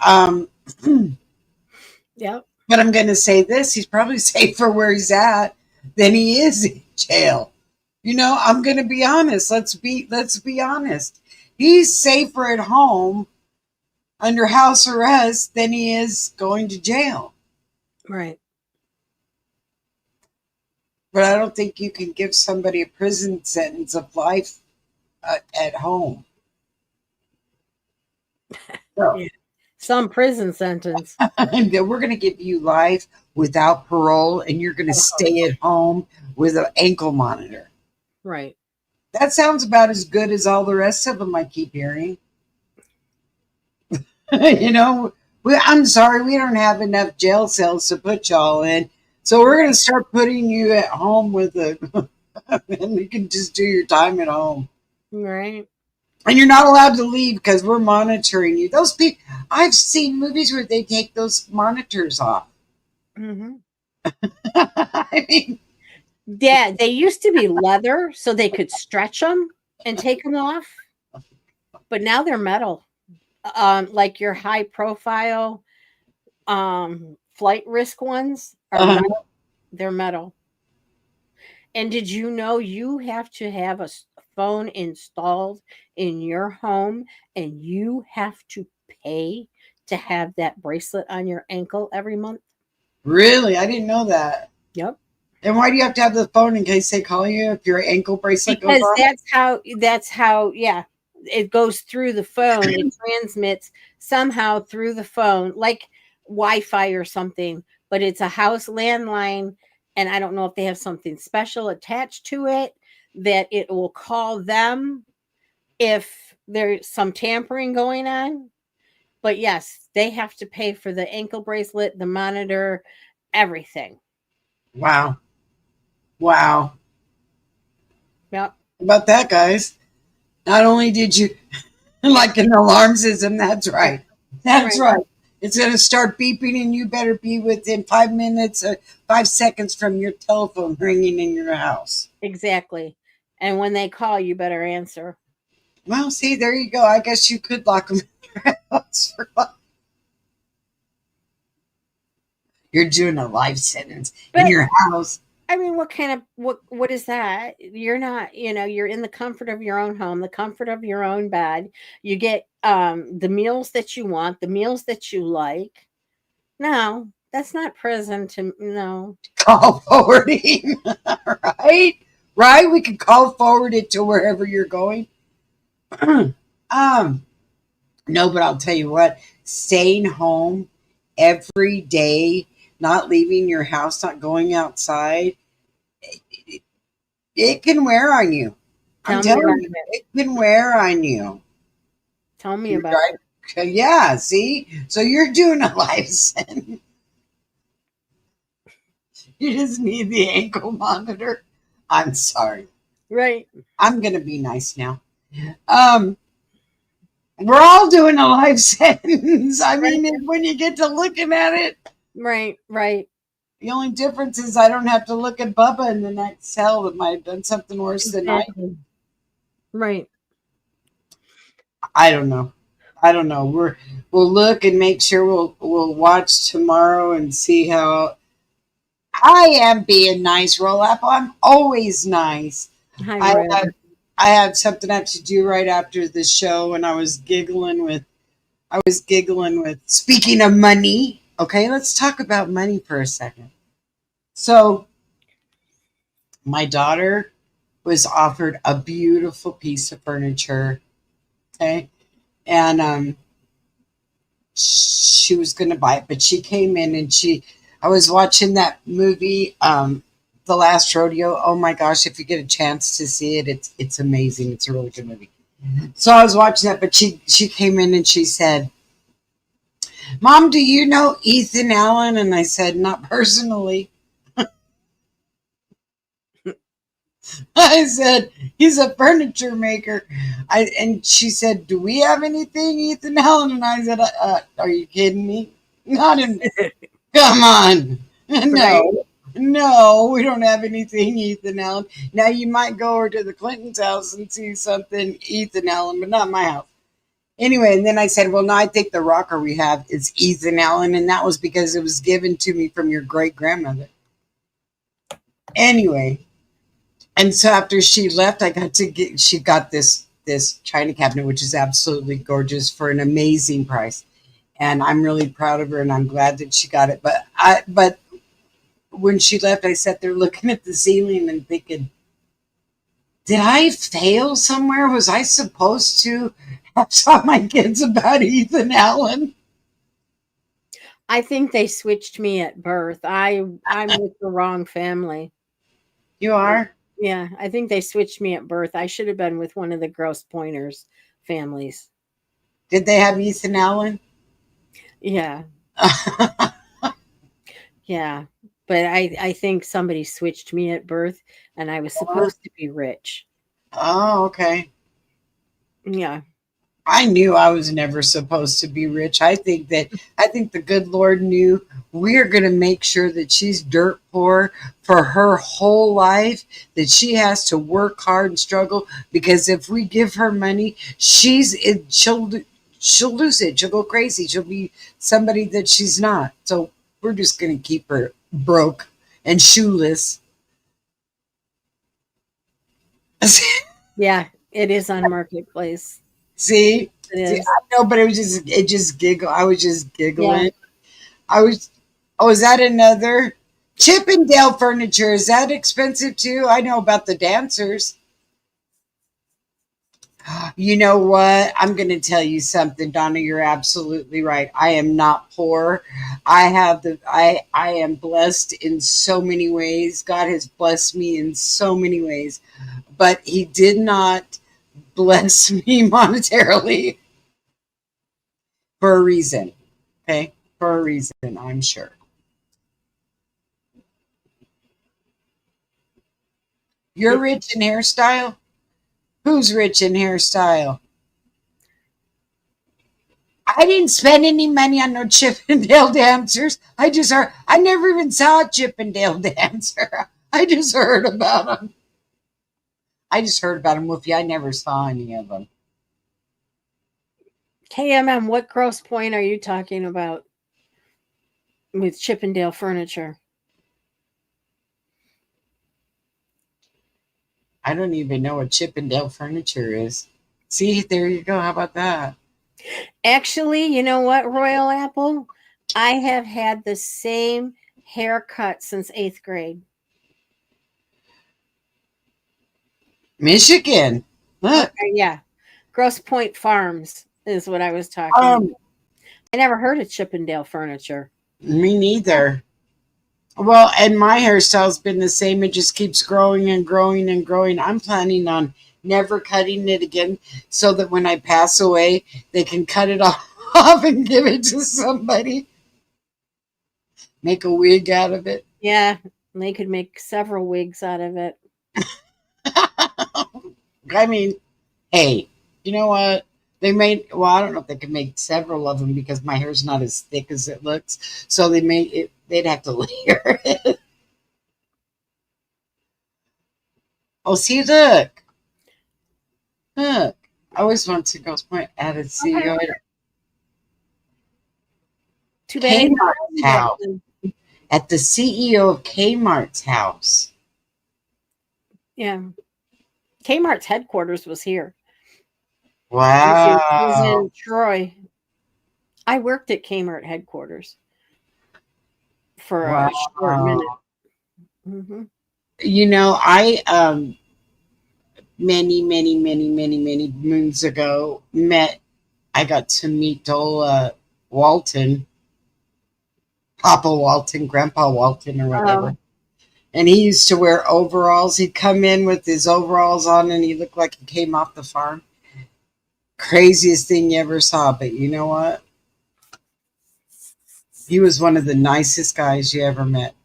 Yeah. but I'm going to say this. He's probably safer where he's at than he is in jail. You know, I'm going to be honest. Let's be honest. He's safer at home under house arrest than he is going to jail. Right. But I don't think you can give somebody a prison sentence of life at home. So, Yeah. Some prison sentence. we're going to give you life without parole, and you're going to stay at home with an ankle monitor. Right. That sounds about as good as all the rest of them I keep hearing. You know, I'm sorry, we don't have enough jail cells to put y'all in. So we're going to start putting you at home with and you can just do your time at home. Right. And you're not allowed to leave because we're monitoring you. Those people, I've seen movies where they take those monitors off. Mm-hmm. I mean, Yeah, they used to be leather so they could stretch them and take them off. But now they're metal. Like your high profile flight risk ones are metal. They're metal. And did you know you have to have a phone installed in your home and you have to pay to have that bracelet on your ankle every month? really? I didn't know that. Yep. And why do you have to have the phone in case they call you if your ankle bracelet Because goes off? that's how yeah, it goes through the phone. It transmits somehow through the phone, like Wi-Fi or something, but it's a house landline. And I don't know if they have something special attached to it that it will call them if there's some tampering going on. But yes, they have to pay for the ankle bracelet, the monitor, everything. Wow. Yep. How about that, guys? Not only did you like an alarm system, that's right. That's right. It's going to start beeping, and you better be within 5 minutes or 5 seconds from your telephone ringing in your house. Exactly. And when they call, you better answer. Well, see, there you go. I guess you could lock them in your house. You're doing a life sentence in But your house. I mean, what kind of what is that? You're not, you're in the comfort of your own home, the comfort of your own bed. You get the meals that you want, the meals that you like. No, that's not prison to no. Call forwarding, right? Right? We could call forward it to wherever you're going. um, no, but I'll tell you what, staying home every day, not leaving your house, not going outside, it can wear on you. I'm Tell me about telling you, it. it can wear on you. Tell me You're about right. Yeah, see? So you're doing a life sentence. You just need the ankle monitor. I'm sorry. it. Right. I'm gonna be nice now. Um, we're all doing a life sentence. I Right. mean, when you get to looking at it, Right. Right. the only difference is I don't have to look at Bubba in the next cell that might have done something worse than I. Exactly. Right. I don't know. I don't know. We'll look and make sure we'll watch tomorrow and see how I am being nice, Roll Apple. I'm always nice. Hi, I Red. had I had something I had to do right after the show, and I was giggling with. Speaking of money, okay, let's talk about money for a second. So my daughter was offered a beautiful piece of furniture, okay, and she was going to buy it, but she came in and I was watching that movie, The Last Rodeo. Oh my gosh, if you get a chance to see it, it's amazing. It's a really good movie. So I was watching that, but she came in and she said, "Mom, do you know Ethan Allen?" And I said, "Not personally." I said, "He's a furniture maker." And she said, "Do we have anything, Ethan Allen?" And I said, "Are you kidding me? Not in. Come on, Right. no." No, we don't have anything, Ethan Allen. Now you might go over to the Clinton's house and see something, Ethan Allen, but not my house. Anyway, and then I said, "Well, no, I think the rocker we have is Ethan Allen," and that was because it was given to me from your great grandmother. Anyway, and so after she left, she got this china cabinet, which is absolutely gorgeous for an amazing price, and I'm really proud of her, and I'm glad that she got it. But when she left, I sat there looking at the ceiling and thinking, did I fail somewhere? Was I supposed to have taught my kids about Ethan Allen? I think they switched me at birth. I'm with the wrong family. You are? Yeah, I think they switched me at birth. I should have been with one of the Gross Pointers families. Did they have Ethan Allen? Yeah, yeah. But I think somebody switched me at birth and I was supposed to be rich. Oh, okay. Yeah. I knew I was never supposed to be rich. I think the good Lord knew we're going to make sure that she's dirt poor for her whole life, that she has to work hard and struggle, because if we give her money, she'll lose it. She'll go crazy. She'll be somebody that she's not. So we're just going to keep her broke and shoeless. Yeah, it is on Marketplace. See? It See, is. I know, but it just giggle. I was just Yeah. giggling. I was. Oh, is that another Chippendale furniture? Is that expensive too? I know about the dancers. You know what? I'm going to tell you something, Donna. You're absolutely right. I am not poor. I am blessed in so many ways. God has blessed me in so many ways, but He did not bless me monetarily for a reason. Okay, for a reason, I'm sure. You're rich in hairstyle? Who's rich in hairstyle? I didn't spend any money on no Chippendale dancers. I just heard. I never even saw a Chippendale dancer. I just heard about them. I just heard about them, Wolfie. I never saw any of them. KMM, what gross point are you talking about with Chippendale furniture? I don't even know what Chippendale furniture is. See, there you go. How about that? Actually, you know what, Royal Apple? I have had the same haircut since 8th grade. Michigan. Look. Okay, yeah. Gross Point Farms is what I was talking about. I never heard of Chippendale furniture. Me neither. Well, and my hairstyle's been the same. It just keeps growing and growing and growing. I'm planning on never cutting it again so that when I pass away, they can cut it off and give it to somebody. Make a wig out of it. Yeah, they could make several wigs out of it. I mean, hey, you know what? They made, well, I don't know if they could make several of them because my hair's not as thick as it looks. So they made it, they'd have to layer it. Oh, see, look. Look. I always want to go point at a CEO. Too bad. Kmart's house. At the CEO of Kmart's house. Yeah. Kmart's headquarters was here. Wow. It was in Troy. I worked at Kmart headquarters for a short minute. Mm-hmm. You know, I many moons ago I got to meet old Walton, Papa Walton, Grandpa Walton, or whatever. Oh. And he used to wear overalls. He'd come in with his overalls on, and he looked like he came off the farm. Craziest thing you ever saw, but you know what? He was one of the nicest guys you ever met.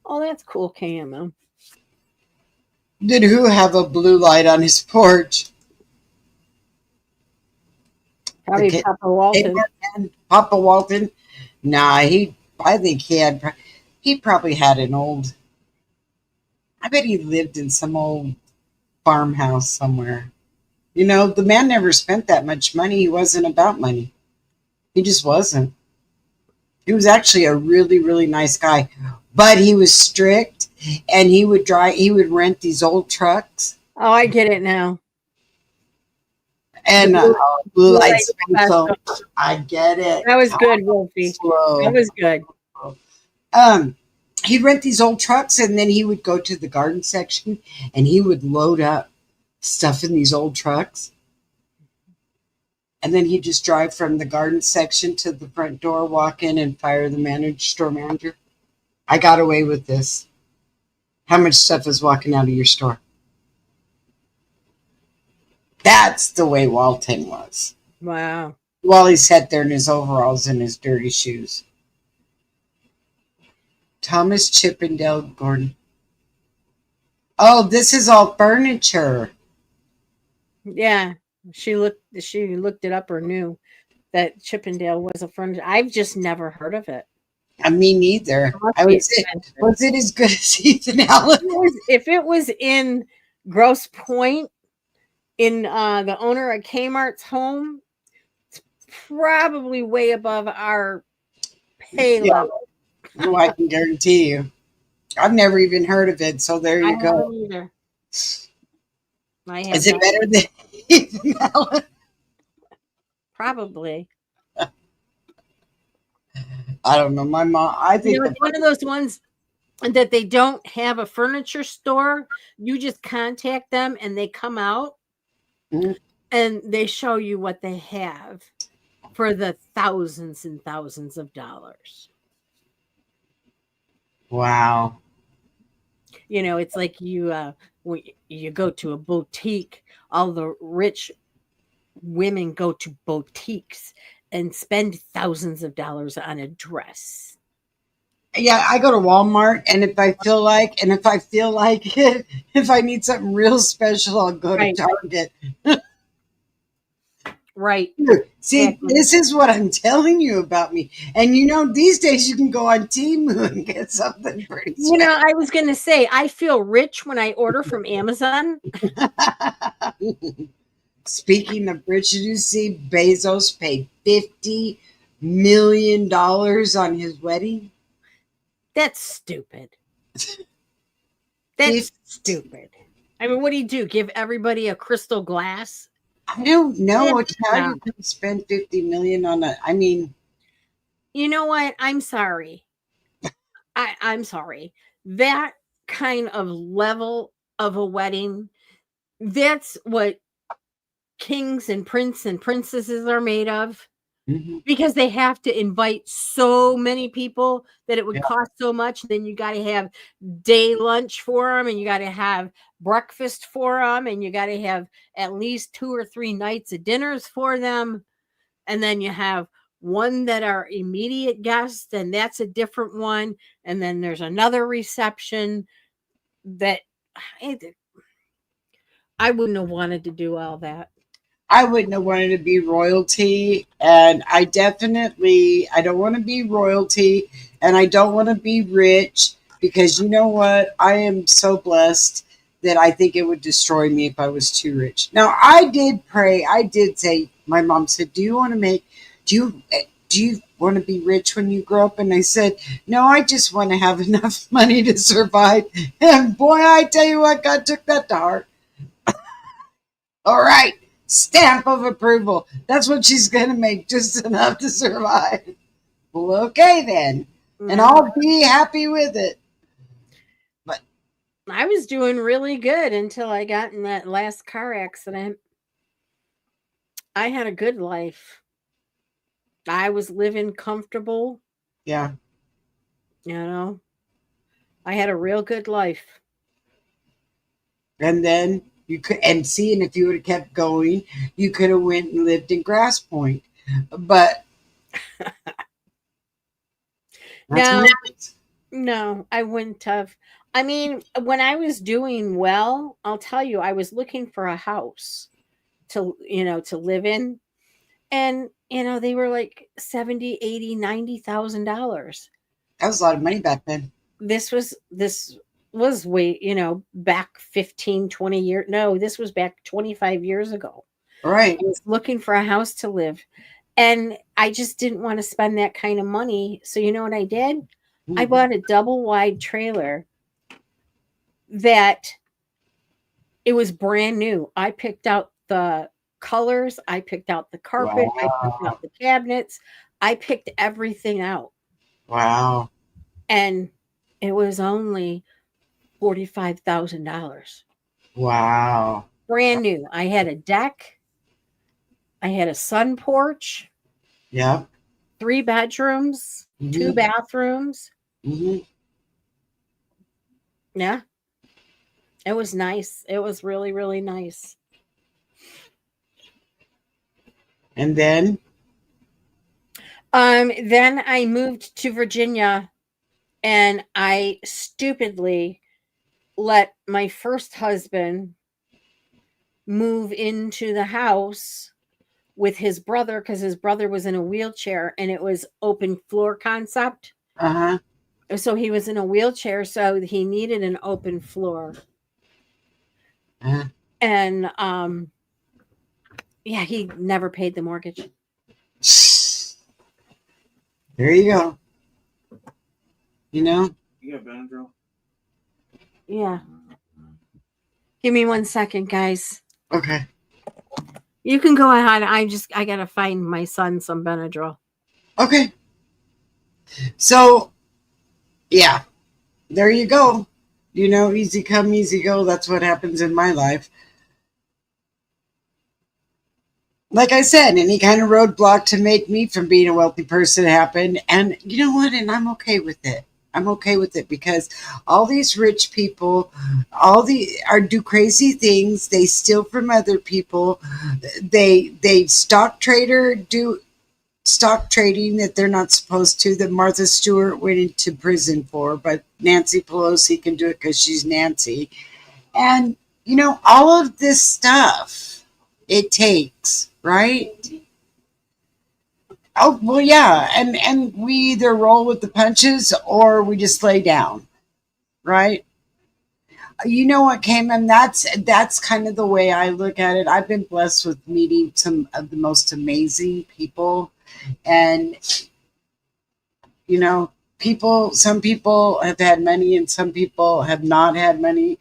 Oh, that's cool, KMO. Did who have a blue light on his porch? Probably Papa Walton. Papa Walton? Nah, I think he probably had an old, I bet he lived in some old farmhouse somewhere. You know, the man never spent that much money. He wasn't about money. He just wasn't. He was actually a really, really nice guy, but he was strict, and he would rent these old trucks. Oh, I get it now. And blue lights. So I get it. That was good, Wolfie. Slow. That was good. He'd rent these old trucks, and then he would go to the garden section, and he would load up stuff in these old trucks. And then he'd just drive from the garden section to the front door, walk in, and fire the store manager. I got away with this. How much stuff is walking out of your store? That's the way Walton was. Wow. While he sat there in his overalls and his dirty shoes. Thomas Chippendale Gordon. Oh, this is all furniture. Yeah. She looked it up or knew that Chippendale was a furniture. I've just never heard of it. Me neither. I would say, was it as good as Ethan Allen? If it was in Grosse Pointe, in the owner of Kmart's home, it's probably way above our pay level. Oh, I can guarantee you. I've never even heard of it, so there you go. Either. Is it better than Ethan Allen? Probably. I don't know. My mom, I think it's one of those ones that they don't have a furniture store. You just contact them and they come out and they show you what they have for the thousands and thousands of dollars. Wow. You know, it's like you go to a boutique. All the rich women go to boutiques and spend thousands of dollars on a dress. Yeah, I go to Walmart, and if I feel like it, if I need something real special, I'll go to Target. Right. See, Exactly. this is what I'm telling you about me. And these days you can go on Temu and get something pretty special. I was going to say, I feel rich when I order from Amazon. Speaking of rich, did you see Bezos paid $50 million on his wedding? That's stupid. That's stupid. I mean, what do you do? Give everybody a crystal glass? I don't know how Yeah. you can spend $50 million on a. I mean, You know what? I'm sorry. I'm sorry. That kind of level of a wedding, that's what kings and princes and princesses are made of. mhm, Because they have to invite so many people that it would yeah, cost so much. Then you got to have day lunch for them, and you got to have breakfast for them, and you got to have at least 2 or 3 nights of dinners for them. And then you have one that are immediate guests, and that's a different one. And then there's another reception that I wouldn't have wanted to do all that. I wouldn't have wanted to be royalty, and I don't want to be royalty, and I don't want to be rich because you know what? I am so blessed that I think it would destroy me if I was too rich. Now, I did pray. I did say, my mom said, do you want to be rich when you grow up? And I said, no, I just want to have enough money to survive. And boy, I tell you what, God took that to heart. All right. Stamp of approval. That's what she's going to make, just enough to survive. Well, okay then. And I'll be happy with it. But I was doing really good until I got in that last car accident. I had a good life. I was living comfortable, yeah. I had a real good life. And then you could, and see, and if you would have kept going, you could have went and lived in Grass Point. But No, I wouldn't have. I mean, when I was doing well, I'll tell you, I was looking for a house to live in. And, they were like 70, 80, $90,000. that was a lot of money back then. This was way, back 15, 20 years. No, this was back 25 years ago. All right. I was looking for a house to live. And I just didn't want to spend that kind of money. So you know what I did? I bought a double wide trailer that it was brand new. I picked out the colors, I picked out the carpet, I picked out the cabinets, I picked everything out. Wow. And it was only $45,000. Wow. Brand new. I had a deck, I had a sun porch, Yep. 3 bedrooms, 2 bathrooms. Mm-hmm. Yeah. It was nice. It was really, really nice. And then? Then I moved to Virginia, and I stupidly let my first husband move into the house with his brother because his brother was in a wheelchair, and it was open floor concept. Uh-huh. So he was in a wheelchair, so he needed an open floor. Uh-huh. And yeah, he never paid the mortgage. There you go. You got Benadryl? Yeah. Give me 1 second, guys. Okay. You can go ahead. I gotta find my son some Benadryl. Okay. So, yeah, there you go. Easy come, easy go. That's what happens in my life. Like I said, any kind of roadblock to make me from being a wealthy person happen. And you know what? And I'm okay with it. I'm okay with it because all these rich people, do crazy things. They steal from other people. They do stock trading that they're not supposed to, that Martha Stewart went into prison for, but Nancy Pelosi can do it because she's Nancy. And, all of this stuff it takes, right? Oh well, yeah, and we either roll with the punches or we just lay down, right? You know what, Cayman? That's kind of the way I look at it. I've been blessed with meeting some of the most amazing people, and people. Some people have had money, and some people have not had money,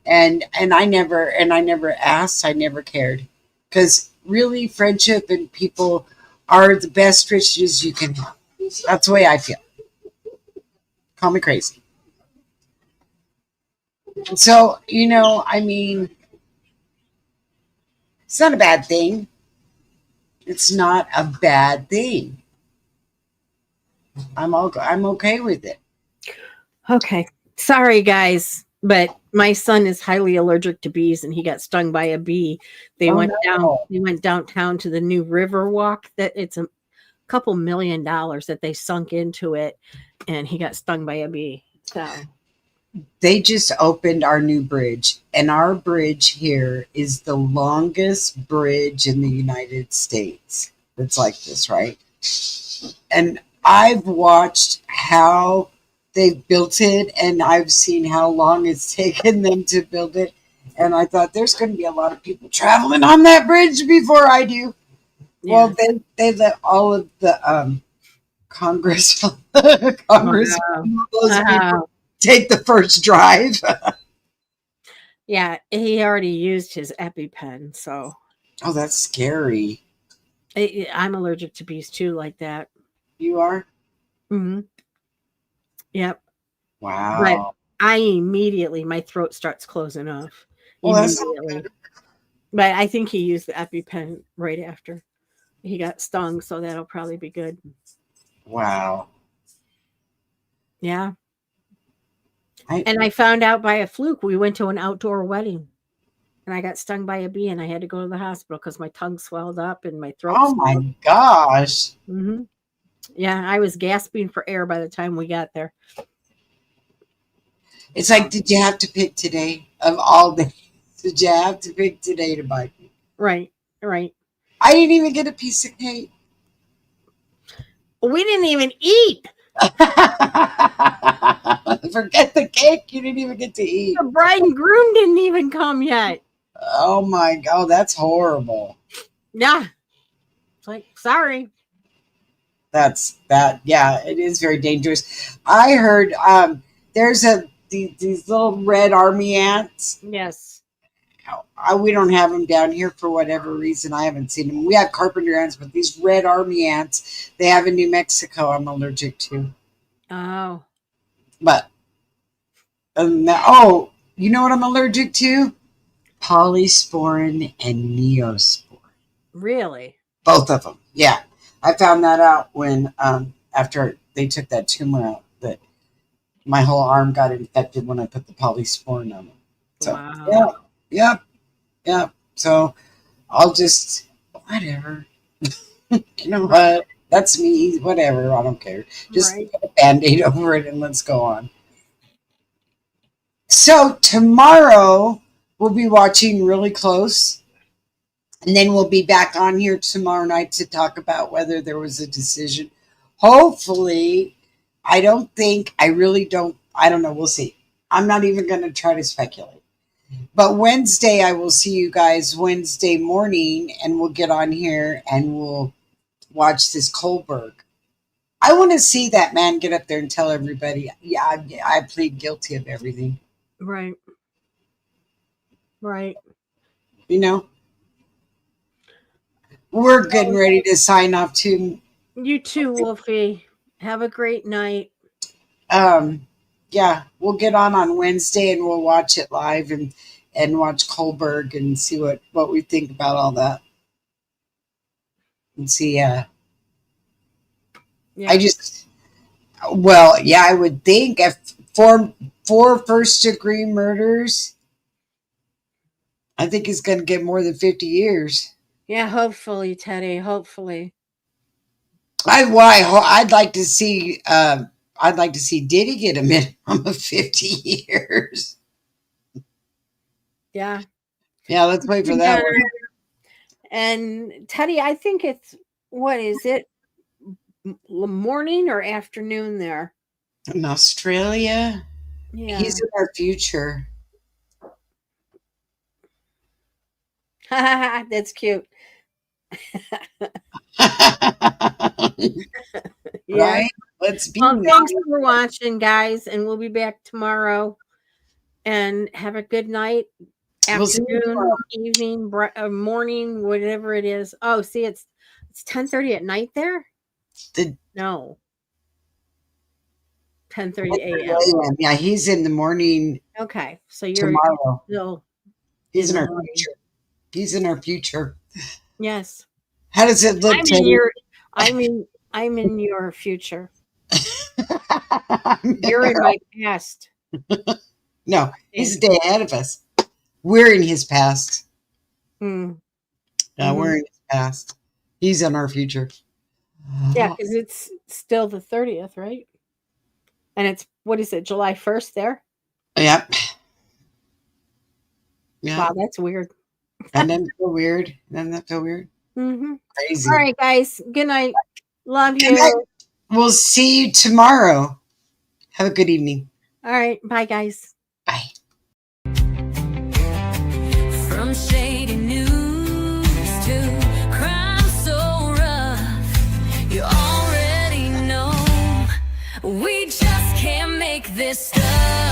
and I never asked. I never cared, because really, friendship and people are the best riches you can have. That's the way I feel. Call me crazy. So, I mean, it's not a bad thing. It's not a bad thing. I'm okay with it. Okay. Sorry, guys, but my son is highly allergic to bees, and he got stung by a bee. They Oh went down. no. They went downtown to the new river walk. That it's a couple $1,000,000 that they sunk into it, and he got stung by a bee. So They just opened our new bridge, and our bridge here is the longest bridge in the United States. It's like this, right? And I've watched how they've built it, and I've seen how long it's taken them to build it. And I thought there's going to be a lot of people traveling on that bridge before I do. yeah. Well, they let all of the Congress, Wow. those people Wow. take the first drive. Yeah, he already used his EpiPen, so Oh, that's scary. I'm allergic to bees too, like that. You are? Hmm. Yep. But Wow. I immediately, my throat starts closing off Well, that's immediately. But I think he used the EpiPen right after he got stung, so that'll probably be good. wow. Yeah. I And I found out by a fluke. We went to an outdoor wedding, and I got stung by a bee, and I had to go to the hospital because my tongue swelled up and my throat oh my swelled. gosh. Hmm. Yeah, I was gasping for air by the time we got there. It's like, did you have to pick today of all days? Did you have to pick today to buy me? Right, right. I didn't even get a piece of cake. We didn't even eat. Forget the cake. You didn't even get to eat. The bride and groom didn't even come yet. Oh my god, that's horrible. Yeah. It's like, sorry. Yeah, it is very dangerous. I heard there's these little red army ants. Yes. We don't have them down here for whatever reason. I haven't seen them. We have carpenter ants, but these red army ants they have in New Mexico. I'm allergic to. Oh. But you know what I'm allergic to? Polysporin and neosporin. Really? Both of them. Yeah, I found that out when after they took that tumor out. That my whole arm got infected when I put the polysporin on it. So Wow. yeah. So I'll just whatever. You know what? That's me. Whatever. I don't care. Just Right. put a band-aid over it and let's go on. So tomorrow we'll be watching really close. And then we'll be back on here tomorrow night to talk about whether there was a decision. Hopefully, I don't know. We'll see. I'm not even going to try to speculate. But Wednesday, I will see you guys Wednesday morning, and we'll get on here and we'll watch this Kohlberg. I want to see that man get up there and tell everybody, yeah, I plead guilty of everything. Right. Right. You know, we're getting ready to sign off too. You too, Wolfie. Have a great night. Yeah, we'll get on Wednesday and we'll watch it live and watch Kohlberg and see what we think about all that. And see, Yeah. I would think if four first degree murders, I think he's going to get more than 50 years. Yeah, hopefully, Teddy. Hopefully. I'd like to see Diddy get a minimum of 50 years. Yeah. Yeah, let's wait for that one. And Teddy, I think it's, what is it? Morning or afternoon there? In Australia, Yeah. he's in our future. That's cute. Yeah. Right? Let's be Well, thanks nice. for watching, guys, and we'll be back tomorrow. And have a good night, We'll see you afternoon, tomorrow. evening, morning, whatever it is. Oh, see, it's 10:30 at night there. The No, 10:30 a.m. Yeah, he's in the morning Okay, so you're tomorrow. still He's in in the our morning. future. He's in our future. Yes, How does it look, I'm in Teddy? your. I'm in your future. You're in my past. No, he's a day ahead of us. We're in his past. Mm. Yeah, Mhm. we're in his past. He's in our future. Yeah, because it's still the 30th, right? And it's, what is it, July 1st there? Yep. Yeah. Wow, that's weird. And then feel weird. Doesn't that feel weird? Mm-hmm. Crazy. All right, guys. Good night. Love Good you. night. We'll see you tomorrow. Have a good evening. All right. Bye, guys. Bye. From shady news to crime so rough, you already know we just can't make this stuff.